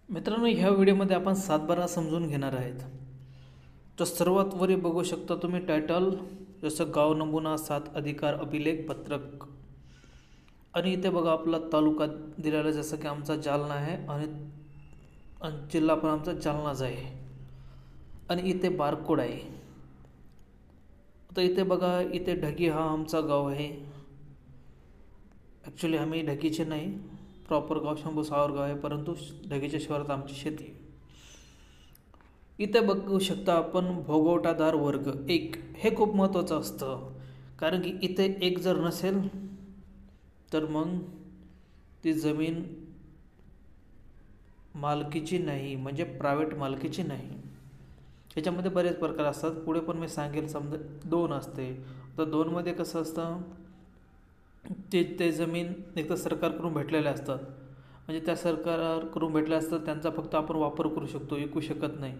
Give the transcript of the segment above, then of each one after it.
मित्रांनो, ह्या व्हिडिओमध्ये आपण सातबारा समजून घेणार आहेत. तर सर्वात वरी बघू शकता तुम्ही टायटल, जसं गाव नमुना 7 अधिकार अभिलेख पत्रक. आणि इथे बघा आपला तालुका दिलेला आहे, जसं की आमचा जालना आहे आणि जिल्हा पण आमचा जालनाच आहे. आणि इथे बारकोड आहे. तर इथे बघा, इथे ढगी हा आमचा गाव आहे. ॲक्च्युली आम्ही ढगीचे नाही, प्रॉपर गाव शंभू सावरगाव आहे, परंतु ढगीच्या शिवारात आमची शेती आहे. इथे बघू शकता आपण भोगवटादार वर्ग 1, हे खूप महत्त्वाचं असतं. कारण की इथे 1 जर नसेल तर मग ती जमीन मालकीची नाही, म्हणजे प्रायव्हेट मालकीची नाही. याच्यामध्ये बरेच प्रकार असतात, पुढे पण मी सांगेल. समजा 2 असते, तर 2मध्ये कसं असतं, ते जमीन एक तर सरकारकडून भेटलेल्या असतात, म्हणजे त्या सरकारकडून भेटल्या असतात, त्यांचा फक्त आपण वापर करू शकतो, विकू शकत नाही.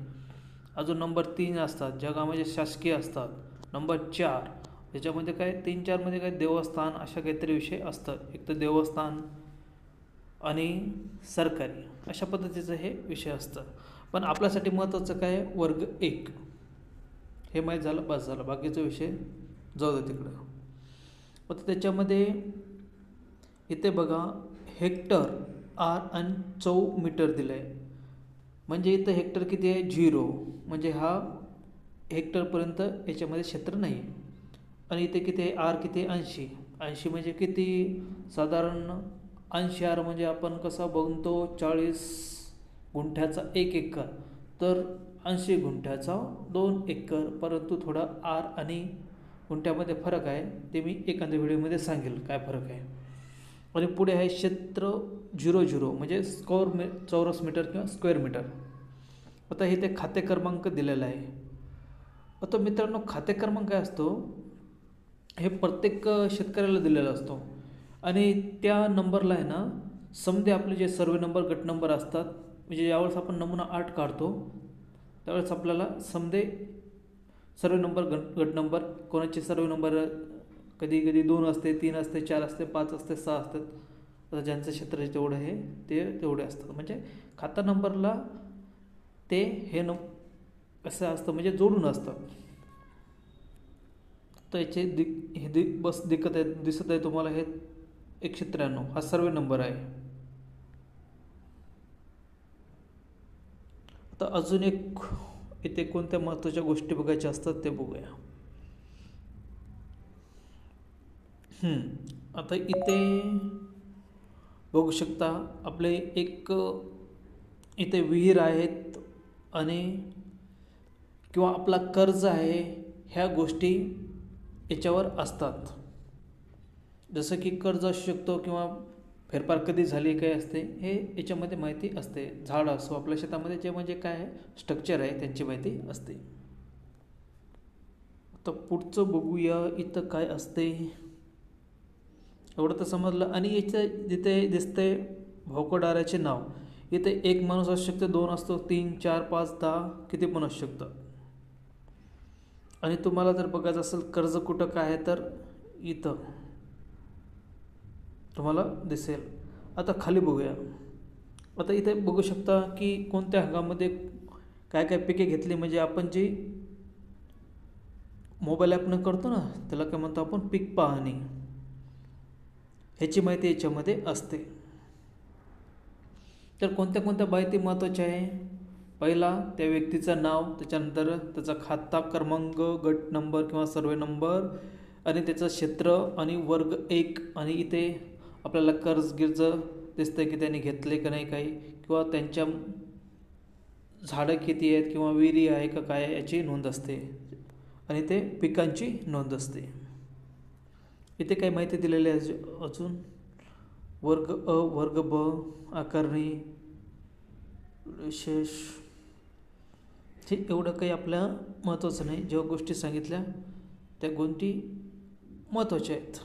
अजून नंबर 3 असतात, जगामध्ये शासकीय असतात. नंबर 4 याच्यामध्ये काय 3-4मध्ये काय देवस्थान अशा काहीतरी विषय असतात. एक तर देवस्थान आणि सरकारी अशा पद्धतीचं हे विषय असतं. पण आपल्यासाठी महत्त्वाचं काय, वर्ग 1 हे माहीत झालं बस झालं, बाकीचा विषय जाऊ दे तिकडं. मग त्याच्यामध्ये इथे बघा हेक्टर, आर आणि मीटर दिलं आहे. म्हणजे इथं हेक्टर किती आहे, 0, म्हणजे हा हेक्टरपर्यंत याच्यामध्ये क्षेत्र नाही. आणि इथे किती आहे, आर किती आहे, 80 म्हणजे किती, साधारण 80 आर म्हणजे आपण कसा बघतो 40 गुंठ्याचा 1 एकर, तर 80 गुंठ्याचा 2 एकर. परंतु थोडा आर आणि गुंठ्यामध्ये फरक आहे, ते मी एखाद्या व्हिडिओमध्ये सांगेल काय फरक आहे. आणि पुढे आहे क्षेत्र 00 म्हणजे चौरस मीटर किंवा स्क्वेअर मीटर. आता हे ते खाते क्रमांक दिलेला आहे. आता मित्रांनो, खाते क्रमांक काय असतो, हे प्रत्येक शेतकऱ्याला दिलेला असतो. आणि त्या नंबरला आहे ना, समजे आपले जे सर्वे नंबर, गट नंबर असतात, म्हणजे ज्यावेळेस आपण नमुना 8 काढतो त्यावेळेस आपल्याला समजे सर्वे नंबर, गट नंबर, कोणाचे सर्वे नंबर कधी कधी 2 असते, 3 असते, 4 असते, 5 असते, 6 असतात. आता ज्यांचं क्षेत्र जेवढं आहे ते तेवढे असतात. म्हणजे खाता नंबरला ते हे कसं असतं, म्हणजे जोडून असतं. तर याचे हे बस दिसत आहे तुम्हाला, हे 193 हा सर्वे नंबर आहे. आता अजून एक इथे कोणत्या महत्त्वाच्या गोष्टी बघायच्या असतात ते बघूया. आता इथे बघू शकता आपले एक इथे विहीर आहेत आणि किंवा आपला कर्ज आहे, ह्या गोष्टी याच्यावर असतात. जसं की कर्ज असू शकतो किंवा फेरफार कधी झाली काय असते, हे याच्यामध्ये माहिती असते. झाड असो आपल्या शेतामध्ये, जे म्हणजे काय आहे स्ट्रक्चर आहे त्यांची माहिती असते. आता पुढचं बघूया इथं काय असते, एवढं तर समजलं. आणि याचं जिथे दिसते भोकडाऱ्याचे नाव, इथे 1 माणूस असू शकतो, 2 असतो, 3, 4, 5, 10 किती पण असू शकतं. आणि तुम्हाला जर बघायचं असेल कर्ज कुठं काय आहे, तर इथं तुम्हाला दिसेल. आता खाली बघूया. आता इथे बघू शकता की कोणत्या हंगामामध्ये काय काय पिके घेतली, म्हणजे आपण जी मोबाईल ॲपनं करतो ना, त्याला काय म्हणतो आपण, पीक पाहणी, ह्याची माहिती याच्यामध्ये असते. तर कोणत्या कोणत्या माहिती महत्त्वाच्या आहे, पहिला त्या व्यक्तीचं नाव, त्याच्यानंतर त्याचा खाता क्रमांक, गट नंबर किंवा सर्वे नंबर, आणि त्याचं क्षेत्र आणि वर्ग 1. आणि इथे आपल्याला गिर्ज दिसतं की त्यांनी घेतले का नाही काही, किंवा त्यांच्या झाडं किती आहेत किंवा विहिरी आहे का काय याची नोंद असते. आणि ते पिकांची नोंद असते. इथे काही माहिती दिलेली आहे अजून, वर्ग अ, वर्ग ब, आकारणी, विशेष, हे एवढं काही आपल्या महत्त्वाचं नाही. जेव्हा गोष्टी सांगितल्या त्या गोष्टी महत्त्वाच्या आहेत.